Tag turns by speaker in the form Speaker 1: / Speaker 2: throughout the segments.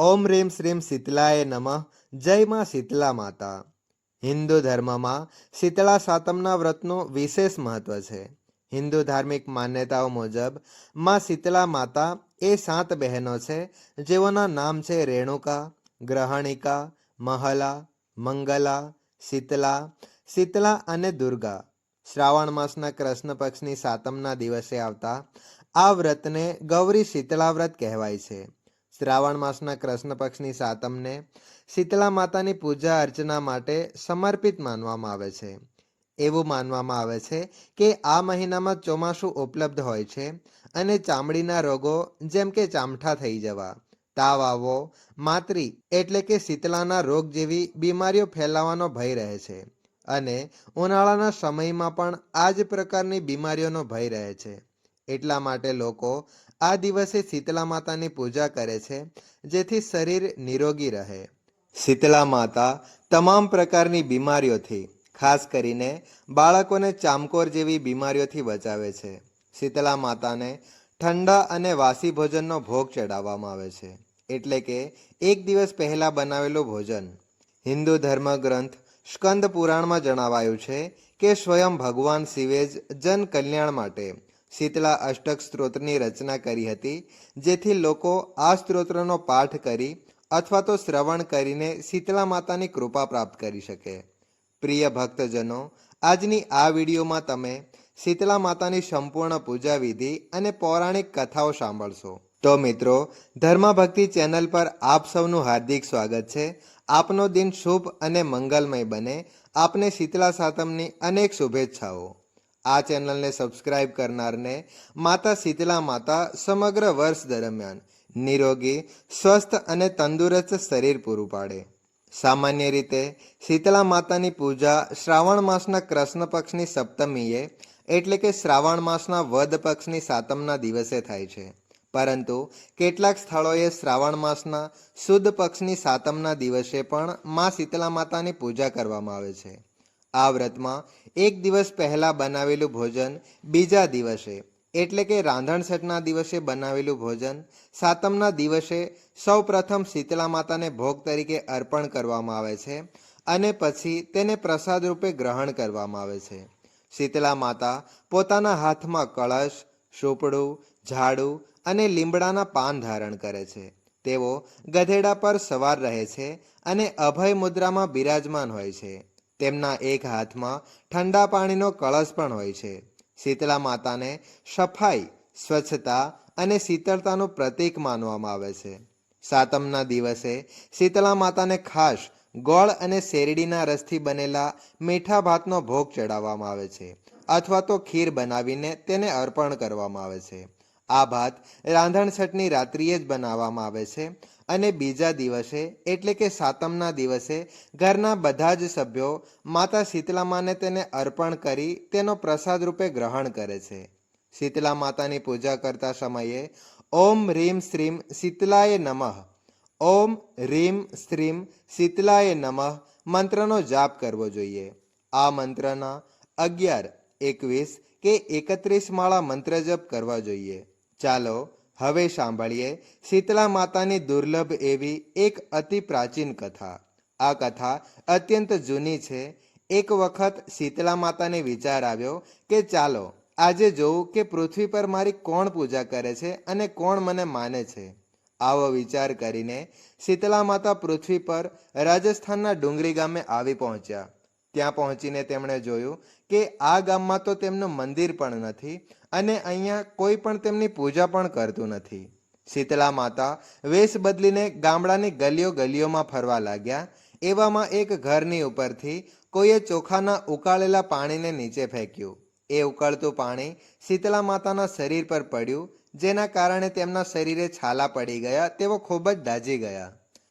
Speaker 1: ઓમ રીમ શ્રીમ શીતલાય નમઃ. જય માં શીતલા માતા. હિન્દુ ધર્મમાં શીતળા સાતમના વ્રતનું વિશેષ મહત્વ છે. હિન્દુ ધાર્મિક માન્યતાઓ મુજબ માં શીતલા માતા એ 7 બહેનો છે, જેઓના નામ છે રેણુકા, ગ્રહણિકા, મહલા, મંગલા, શીતલા, શીતલા અને દુર્ગા. શ્રાવણ માસના કૃષ્ણ પક્ષની સાતમના દિવસે આવતા આ વ્રતને ગૌરી શીતળા વ્રત કહેવાય છે. શ્રાવણ માસના કૃષ્ણ પક્ષની સાતમને શીતળા માતાની પૂજા અર્ચના માટે સમર્પિત માનવામાં આવે છે. એવું માનવામાં આવે છે કે આ મહિનામાં ચોમાસું ઉપલબ્ધ હોય છે અને ચામડીના રોગો જેમ કે ચામઠા થઈ જવા, તાવ આવવો, માતરી એટલે કે શીતળાના રોગ જેવી બીમારીઓ ફેલાવાનો ભય રહે છે અને ઉનાળાના સમયમાં પણ આ જ પ્રકારની બીમારીઓનો ભય રહે છે. એટલા માટે લોકો આ દિવસે શીતળા માતાની પૂજા કરે છે, જેથી શરીર નિરોગી રહે. શીતળા માતા તમામ પ્રકારની બીમારીઓથી, ખાસ કરીને બાળકોને ચામકોર જેવી બીમારીઓથી બચાવે છે. શીતળા માતાને ઠંડા અને વાસી ભોજનનો ભોગ ચડાવવામાં આવે છે, એટલે કે એક દિવસ પહેલા બનાવેલું ભોજન. હિન્દુ ધર્મ ગ્રંથ સ્કંદ પુરાણમાં જણાવાયું છે કે સ્વયં ભગવાન શિવે જ જન કલ્યાણ માટે શીતળા અષ્ટક સ્ત્રોતની રચના કરી હતી, જેથી લોકો આ સ્ત્રોત્રનો પાઠ કરી અથવા તો શ્રવણ કરીને શીતળા માતાની કૃપા પ્રાપ્ત કરી શકે. પ્રિય ભક્તજનો, આજની આ વિડીયોમાં તમે શીતળા માતાની સંપૂર્ણ પૂજા વિધિ અને પૌરાણિક કથાઓ સાંભળશો. તો મિત્રો, ધર્મભક્તિ ચેનલ પર આપ સૌનું હાર્દિક સ્વાગત છે. આપનો દિન શુભ અને મંગલમય બને. આપને શીતળા સાતમની અનેક શુભેચ્છાઓ. આ ચેનલને સબસ્ક્રાઇબ કરનારને માતા શીતળા માતા સમગ્ર વર્ષ દરમિયાન નિરોગી, સ્વસ્થ અને તંદુરસ્ત શરીર પૂરું પાડે. સામાન્ય રીતે શીતળા માતાની પૂજા શ્રાવણ માસના કૃષ્ણ પક્ષની સપ્તમીએ એટલે કે શ્રાવણ માસના વદ પક્ષની સાતમના દિવસે થાય છે. પરંતુ કેટલાક સ્થળોએ શ્રાવણ માસના સુદ પક્ષની સાતમના દિવસે પણ મા શીતળા માતાની પૂજા કરવામાં આવે છે. આ વ્રતમાં એક દિવસ પહેલા બનાવેલું ભોજન બીજા દિવસે એટલે કે રાંધણછઠના દિવસે બનાવેલું ભોજન સાતમના દિવસે સૌ પ્રથમ શીતળા માતાને ભોગ તરીકે અર્પણ કરવામાં આવે છે અને પછી તેને પ્રસાદ રૂપે ગ્રહણ કરવામાં આવે છે. શીતળા માતા પોતાના હાથમાં કળશ, સુપડું, ઝાડુ અને લીમડાના પાન ધારણ કરે છે. તેઓ ગધેડા પર સવાર રહે છે અને અભય મુદ્રામાં બિરાજમાન હોય છે. તેમના એક હાથમાં ઠંડા પાણીનો કળશ પણ હોય છે. શીતળા માતાને સફાઈ, સ્વચ્છતા અને શીતળતાનું પ્રતીક માનવામાં આવે છે. સાતમના દિવસે શીતળા માતાને ખાસ ગોળ અને શેરડીના રસથી બનેલા મીઠા ભાતનો ભોગ ચડાવવામાં આવે છે અથવા તો ખીર બનાવીને તેને અર્પણ કરવામાં આવે છે. આ ભાત રાંધણછઠની રાત્રિએ જ બનાવવામાં આવે છે અને બીજા દિવસે એટલે કે સાતમના દિવસે ઘરના બધા જ સભ્યો માતા શીતળા માને તેને અર્પણ કરી તેનો પ્રસાદ રૂપે ગ્રહણ કરે છે. શીતળા માતાની પૂજા કરતા સમયે ઓમ રીમ શ્રીમ શીતલાય નમઃ, ઓમ રીમ શ્રીમ શીતલાય નમઃ મંત્રનો જાપ કરવો જોઈએ. આ મંત્રના 11, 21 કે 31 માળા મંત્ર જપ કરવા જોઈએ. ચાલો હવે સાંભળીએ શીતળા માતાની દુર્લભ એવી એક અતિ પ્રાચીન કથા. આ કથા અત્યંત જૂની છે. એક વખત શીતળા માતાને વિચાર આવ્યો કે ચાલો આજે જોઉં કે પૃથ્વી પર મારી કોણ પૂજા કરે છે અને કોણ મને માને છે. આવો વિચાર કરીને શીતળા માતા પૃથ્વી પર રાજસ્થાનના ડુંગરી ગામે આવી પહોંચ્યા. ત્યાં પહોંચીને તેમણે જોયું કે આ ગામમાં તો તેમનું મંદિર પણ નથી અને અહીંયા કોઈ પણ તેમની પૂજા પણ કરતું નથી. શીતળા માતા વેશ બદલીને ગામડાની ગલીઓ ગલીઓમાં ફરવા લાગ્યા. એવામાં એક ઘરની ઉપરથી કોઈએ ચોખાના ઉકાળેલા પાણીને નીચે ફેંક્યું. એ ઉકળતું પાણી શીતળા માતાના શરીર પર પડ્યું, જેના કારણે તેમના શરીરે છાલા પડી ગયા. તેઓ ખૂબ જ દાઝી ગયા.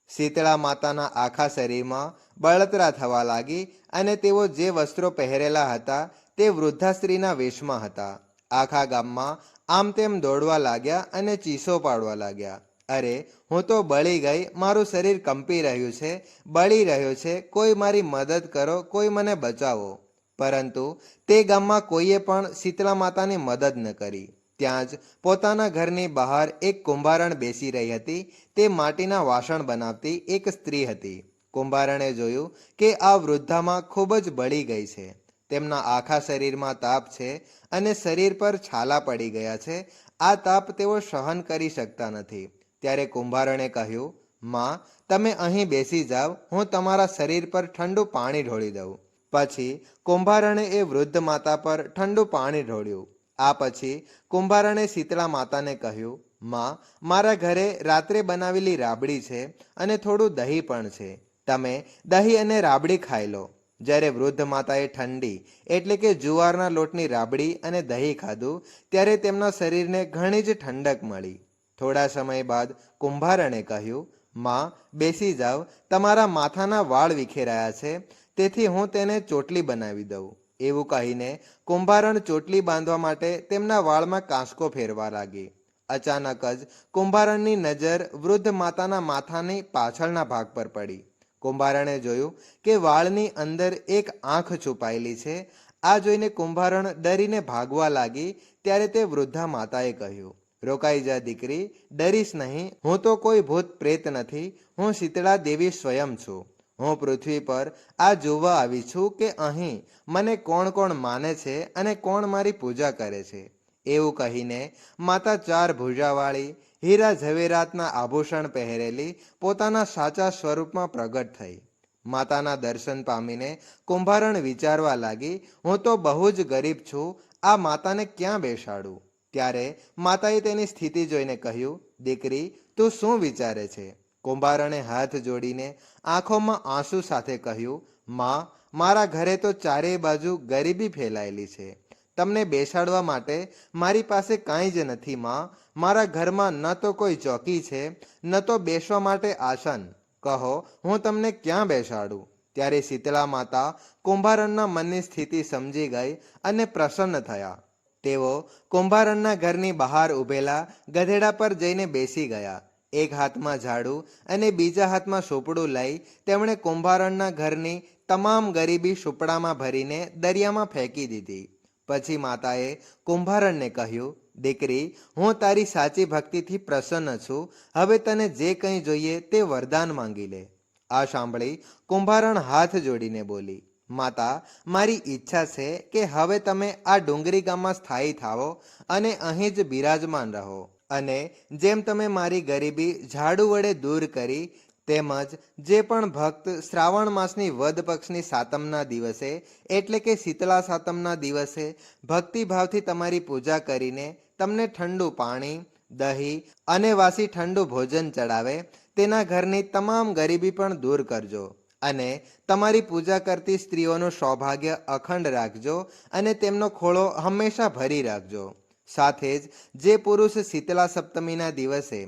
Speaker 1: શીતળા માતાના આખા શરીરમાં બળતરા થવા લાગી અને તેઓ જે વસ્ત્રો પહેરેલા હતા તે વૃદ્ધા સ્ત્રીના વેશમાં હતા. આખા ગામમાં આમ તેમ દોડવા લાગ્યા અને ચીસો પાડવા લાગ્યા. અરે, હું તો બળી ગઈ, મારું શરીર કંપી રહ્યું છે, બળી રહ્યું છે, કોઈ મારી મદદ કરો, કોઈ મને બચાવો. પરંતુ તે ગામમાં કોઈએ પણ શીતળા માતાની મદદ ન કરી. ત્યાં જ પોતાના ઘરની બહાર એક કુંભારણ બેસી રહી હતી. તે માટીના વાસણ બનાવતી એક સ્ત્રી હતી. કુંભારણે જોયું કે આ વૃદ્ધામાં ખૂબ જ બળી ગઈ છે. તેમના આખા શરીરમાં તાપ છે અને શરીર પર છાલા પડી ગયા છે. આ તાપ તેઓ સહન કરી શકતા નથી. ત્યારે કુંભારણે કહ્યું, માં, તમે અહીં બેસી જાઓ, હું તમારા શરીર પર ઠંડુ પાણી ઢોળી દઉં. પછી કુંભારણે એ વૃદ્ધ માતા પર ઠંડુ પાણી ઢોળ્યું. આ પછી કુંભારણે શીતળા માતાને કહ્યું, માં, મારા ઘરે રાત્રે બનાવેલી રાબડી છે અને થોડું દહીં પણ છે. તમે દહીં અને રાબડી ખાઈ લો. જ્યારે વૃદ્ધ માતાએ ઠંડી એટલે કે જુવારના લોટની રાબડી અને દહીં ખાધું ત્યારે તેમના શરીરને ઘણી જ ઠંડક મળી. થોડા સમય બાદ કુંભારણે કહ્યું, માં, બેસી જાઓ, તમારા માથાના વાળ વિખેરાયા છે, તેથી હું તેને ચોટલી બનાવી દઉં. એવું કહીને કુંભારણ ચોટલી બાંધવા માટે તેમના વાળમાં કાંસકો ફેરવા લાગી. અચાનક જ કુંભારણની નજર વૃદ્ધ માતાના માથાની પાછળના ભાગ પર પડી. કુંભારણે જોયું કે વાળની અંદર એક આંખ છુપાયેલી છે. આ જોઈને કુંભારણ ડરીને ભાગવા લાગી. ત્યારે તે વૃદ્ધા માતાએ કહ્યું, રોકાઈ જા દીકરી, ડરીશ નહીં. હું તો કોઈ ભૂત પ્રેત નથી. હું શીતળા દેવી સ્વયં છું. હું પૃથ્વી પર આ જોવા આવી છું કે અહીં મને કોણ કોણ માને છે અને કોણ મારી પૂજા કરે છે. એવું કહીને માતા 4 ભુજાવાળી હીરા ઝવેરાતના આભૂષણ પહેરેલી પોતાના સાચા સ્વરૂપમાં પ્રગટ થઈ. માતાના દર્શન પામીને કુંભારણ વિચારવા લાગી, હું તો બહુ જ ગરીબ છું, આ માતાને ક્યાં બેસાડું? ત્યારે માતાએ તેની સ્થિતિ જોઈને કહ્યું, દીકરી, તું શું વિચારે છે? કુંભારણે હાથ જોડીને આંખોમાં આંસુ સાથે કહ્યું, માં, મારા ઘરે તો ચારેય બાજુ ગરીબી ફેલાયેલી છે. તમને બેસાડવા માટે મારી પાસે કાંઈ જ નથી. માં, મારા ઘરમાં ન તો કોઈ ચોકી છે, ન તો બેસવા માટે આસન. કહો, હું તમને ક્યાં બેસાડું? ત્યારે શીતળા માતા કુંભારણના મનની સ્થિતિ સમજી ગઈ અને પ્રસન્ન થયા. તેઓ કુંભારણના ઘરની બહાર ઊભેલા ગધેડા પર જઈને બેસી ગયા. એક હાથમાં ઝાડુ અને બીજા હાથમાં સુપડું લઈ તેમણે કુંભારણના ઘરની તમામ ગરીબી સુપડામાં ભરીને દરિયામાં ફેંકી દીધી. પછી માતાએ કુંભારણને કહ્યું, દીકરી, હું તારી સાચી ભક્તિથી પ્રસન્ન છું. હવે તને જે કંઈ જોઈએ તે વરદાન માંગી લે. આ સાંભળી કુંભારણ હાથ જોડીને બોલી, માતા, મારી ઈચ્છા છે કે હવે તમે આ ડુંગરી ગામમાં સ્થાયી થાઓ અને અહીં જ બિરાજમાન રહો. અને જેમ તમે મારી ગરીબી ઝાડુ વડે દૂર કરી, તેમજ જે પણ ભક્ત શ્રાવણ માસની વદ પક્ષની સાતમના દિવસે એટલે કે શીતળા સાતમના દિવસે ભક્તિભાવથી તમારી પૂજા કરીને તમને ઠંડુ પાણી, દહીં અને વાસી ઠંડુ ભોજન ચડાવે, તેના ઘરની તમામ ગરીબી પણ દૂર કરજો. અને તમારી પૂજા કરતી સ્ત્રીઓનું સૌભાગ્ય અખંડ રાખજો અને તેમનો ખોળો હંમેશા ભરી રાખજો. સાથે જ જે પુરુષ શીતળા સપ્તમીના દિવસે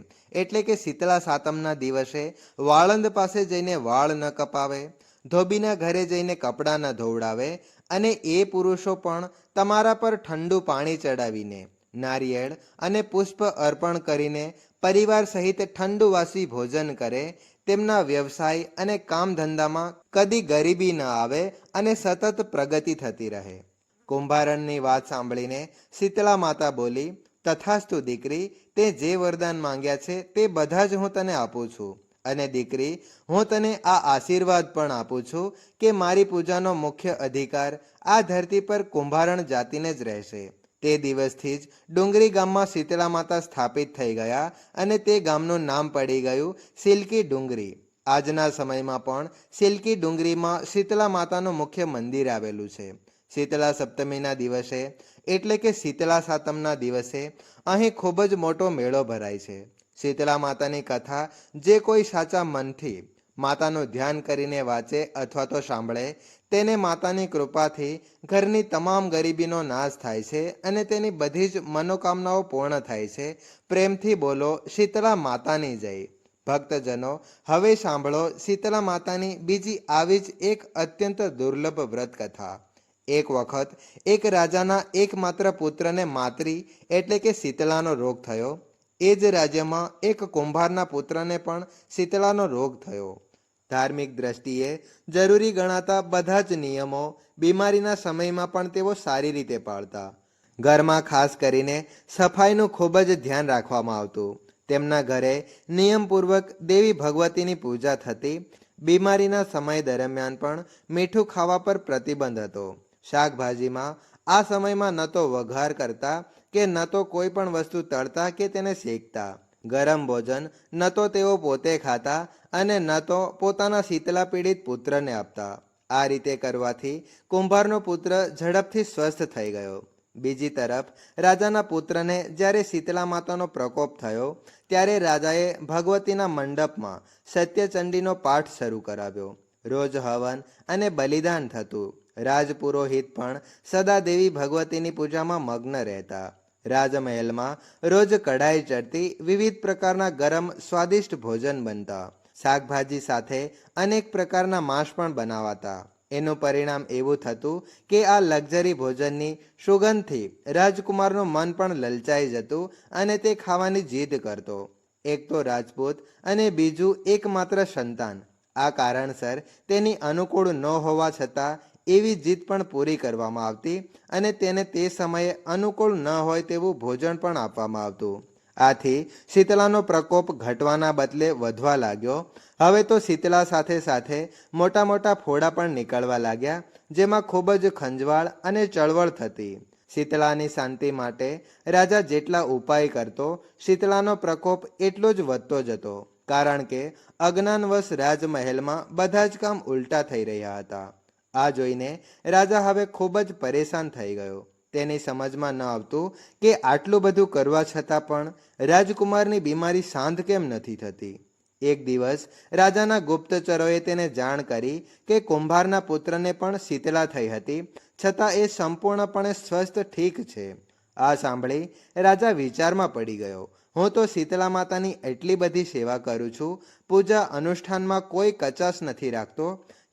Speaker 1: એટલે કે શીતળા સાતમના દિવસે વાળંદ પાસે જઈને વાળ ન કપાવે, ધોબીના ઘરે જઈને કપડાં ન ધોવડાવે અને એ પુરુષો પણ તમારા પર ઠંડુ પાણી ચડાવીને, નારિયેળ અને પુષ્પ અર્પણ કરીને પરિવાર સહિત ઠંડુ વાસી ભોજન કરે, તેમના વ્યવસાય અને કામ ધંધામાં કદી ગરીબી ન આવે અને સતત પ્રગતિ થતી રહે. કુંભારણની વાત સાંભળીને શીતળા માતા બોલી, તથાસ્તુ દીકરી, તે જે વરદાન માંગ્યા છે તે બધા જ હું તને આપું છું. અને દીકરી, હું તને આ આશીર્વાદ પણ આપું છું કે મારી પૂજાનો મુખ્ય અધિકાર આ ધરતી પર કુંભારણ જાતિને જ રહેશે. તે દિવસથી જ ડુંગરી ગામમાં શીતળા માતા સ્થાપિત થઈ ગયા અને તે ગામનું નામ પડી ગયું સિલ્કી ડુંગરી. આજના સમયમાં પણ સિલ્કી ડુંગરીમાં શીતળા માતાનું મુખ્ય મંદિર આવેલું છે. શીતળા સપ્તમીના દિવસે એટલે કે શીતળા સાતમના દિવસે અહીં ખૂબ જ મોટો મેળો ભરાય છે. શીતળા માતાની કથા જે કોઈ સાચા મનથી માતાનું ધ્યાન કરીને વાંચે અથવા તો સાંભળે, તેને માતાની કૃપાથી ઘરની તમામ ગરીબીનો નાશ થાય છે અને તેની બધી જ મનોકામનાઓ પૂર્ણ થાય છે. પ્રેમથી બોલો શીતળા માતાની જય. ભક્તજનો, હવે સાંભળો શીતળા માતાની બીજી આવી જ એક અત્યંત દુર્લભ વ્રત કથા. એક વખત એક રાજાના એકમાત્ર પુત્રને માતરી એટલે કે શીતળાનો રોગ થયો. એ જ રાજ્યમાં એક કુંભારના પુત્રને પણ શીતળાનો રોગ થયો. ધાર્મિક દ્રષ્ટિએ જરૂરી ગણાતા બધા જ નિયમો બીમારીના સમયમાં પણ તેઓ સારી રીતે પાળતા. ઘરમાં ખાસ કરીને સફાઈનું ખૂબ જ ધ્યાન રાખવામાં આવતું. તેમના ઘરે નિયમપૂર્વક દેવી ભગવતીની પૂજા થતી. બીમારીના સમય દરમિયાન પણ મીઠું ખાવા પર પ્રતિબંધ હતો. શાકભાજીમાં આ સમયમાં ન તો વઘાર કરતા કે ન તો કોઈ પણ વસ્તુ તળતા કે તેને શેકતા. ગરમ ભોજન ન તો તેઓ પોતે ખાતા અને ન તો પોતાના શીતલા પીડિત પુત્રને આપતા. આ રીતે કરવાથી કુંભારનો પુત્ર ઝડપથી સ્વસ્થ થઈ ગયો. બીજી તરફ રાજાના પુત્રને જ્યારે શીતલા માતાનો પ્રકોપ થયો ત્યારે રાજાએ ભગવતીના મંડપમાં સત્યચંડીનો પાઠ શરૂ કરાવ્યો. રોજ હવન અને બલિદાન થતું. રાજપુરોહિત પણ સદા દેવી ભગવતીની પૂજામાં મગ્ન રહેતા. રાજમહેલમાં રોજ કઢાઈ ચડતી. વિવિધ પ્રકારના ગરમ સ્વાદિષ્ટ ભોજન બનતા. શાકભાજી સાથે અનેક પ્રકારના માંસ પણ બનાવાતા. એનું પરિણામ એવું થતું કે આ લક્ઝરી ભોજનની સુગંધથી રાજકુમારનું મન પણ લલચાઈ જતું અને તે ખાવાની જીદ કરતો. એક તો રાજપૂત અને બીજું એકમાત્ર સંતાન. આ કારણસર તેની અનુકૂળ ન હોવા છતાં એવી જીદ પણ પૂરી કરવામાં આવતી અને તેને તે સમયે અનુકૂળ ન હોય તેવું ભોજન પણ આપવામાં આવતું. આથી શીતલાનો પ્રકોપ ઘટવાના બદલે વધવા લાગ્યો. હવે તો શીતલા સાથે સાથે મોટા મોટા ફોડા પણ નીકળવા લાગ્યા, જેમાં ખૂબ જ ખંજવાળ અને ચળવળ થતી. શીતલાની શાંતિ માટે રાજા જેટલા ઉપાય કરતો, શીતલાનો પ્રકોપ એટલો જ વધતો જતો. કારણ કે અજ્ઞાનવશ રાજમહેલમાં બધા જ કામ ઉલટા થઈ રહ્યા હતા. આ જોઈને રાજા હવે ખૂબ જ પરેશાન થઈ ગયો. તેની સમજમાં ન આવતું કે આટલું બધું કરવા છતાં પણ રાજકુમારની બીમારી શાંત કેમ નથી થતી. એક દિવસ રાજાના ગુપ્તચરોએ તેને જાણ કરી કે કુંભારના પુત્રને પણ શીતલા થઈ હતી, છતાં એ સંપૂર્ણપણે સ્વસ્થ ઠીક છે. આ સાંભળી રાજા વિચારમાં પડી ગયો. હું તો શીતલા માતાની એટલી બધી સેવા કરું છું, પૂજા અનુષ્ઠાનમાં કોઈ કચાશ નથી રાખતો,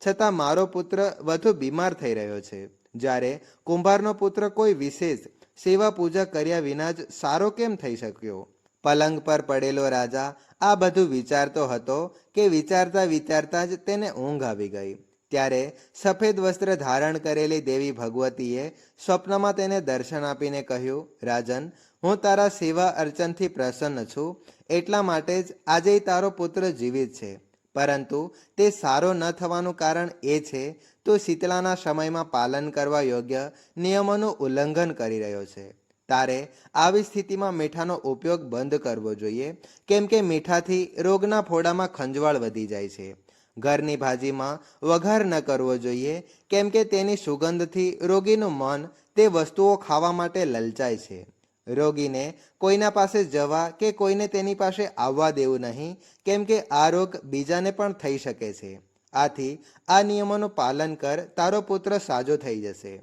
Speaker 1: છતાં મારો પુત્ર વધુ બીમાર થઈ રહ્યો છે. જ્યારે કુંભારનો પુત્ર કોઈ વિશેષ સેવા પૂજા કર્યા વિના જ સારો કેમ થઈ શક્યો? પલંગ પર પડેલો રાજા આ બધું વિચારતો હતો કે વિચારતા વિચારતા જ તેને ઊંઘ આવી ગઈ. ત્યારે સફેદ વસ્ત્ર ધારણ કરેલી દેવી ભગવતીએ સ્વપ્નમાં તેને દર્શન આપીને કહ્યું, રાજન, હું તારા સેવા અર્ચનથી પ્રસન્ન છું, એટલા માટે જ આજે તારો પુત્ર જીવિત છે. પરંતુ તે સારો ન થવાનું કારણ એ છે તો શીતલાના સમયમાં પાલન કરવા યોગ્ય નિયમોનું ઉલ્લંઘન કરી રહ્યો છે. તારે આવી સ્થિતિમાં મીઠાનો ઉપયોગ બંધ કરવો જોઈએ, કેમ કે મીઠાથી રોગના ફોડામાં ખંજવાળ વધી જાય છે. ઘરની ભાજીમાં વઘાર ન કરવો જોઈએ, કેમ કે તેની સુગંધથી રોગીનું મન તે વસ્તુઓ ખાવા માટે લલચાય છે. રોગીને કોઈના પાસે જવા કે કોઈને તેની પાસે આવવા દેવું નહીં, કેમ કે આ રોગ બીજાને પણ થઈ શકે છે. આથી આ નિયમોનું પાલન કર, તારો પુત્ર સાજો થઈ જશે.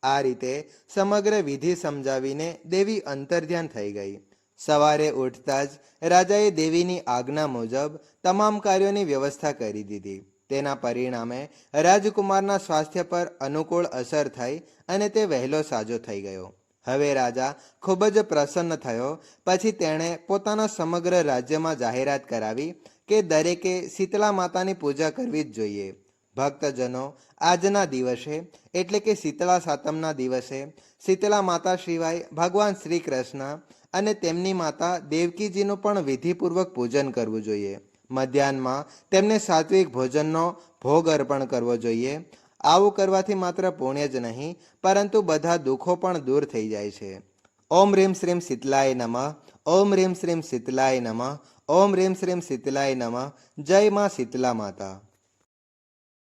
Speaker 1: આ રીતે સમગ્ર વિધિ સમજાવીને દેવી અંતર્ધ્યાન થઈ ગઈ. સવારે ઉઠતા જ રાજાએ દેવીની આજ્ઞા મુજબ તમામ કાર્યોની વ્યવસ્થા કરી દીધી. તેના પરિણામે રાજકુમારના સ્વાસ્થ્ય પર અનુકૂળ અસર થઈ અને તે વહેલો સાજો થઈ ગયો. હવે રાજા ખૂબ જ પ્રસન્ન થયો. પછી તેણે પોતાના સમગ્ર રાજ્યમાં જાહેરાત કરાવી કે દરેકે શીતલા માતાની પૂજા કરવી જ જોઈએ. ભક્તજનો આજના દિવસે એટલે કે શીતળા સાતમના દિવસે શીતલા માતા સિવાય ભગવાન શ્રી કૃષ્ણ અને તેમની માતા દેવકીજીનું પણ વિધિપૂર્વક પૂજન કરવું જોઈએ. મધ્યાહનમાં તેમને સાત્વિક ભોજનનો ભોગ અર્પણ કરવો જોઈએ. આવું કરવાથી માત્ર પુણ્ય જ નહીં, પરંતુ બધા દુઃખો પણ દૂર થઈ જાય છે. ઓમ રીમ શ્રીમ શીતલાય નમઃ. ઓમ રીમ શ્રીમ શીતલાય નમઃ. ઓમ રીમ શ્રીમ શીતલાય નમઃ. જય માં શીતલા માતા.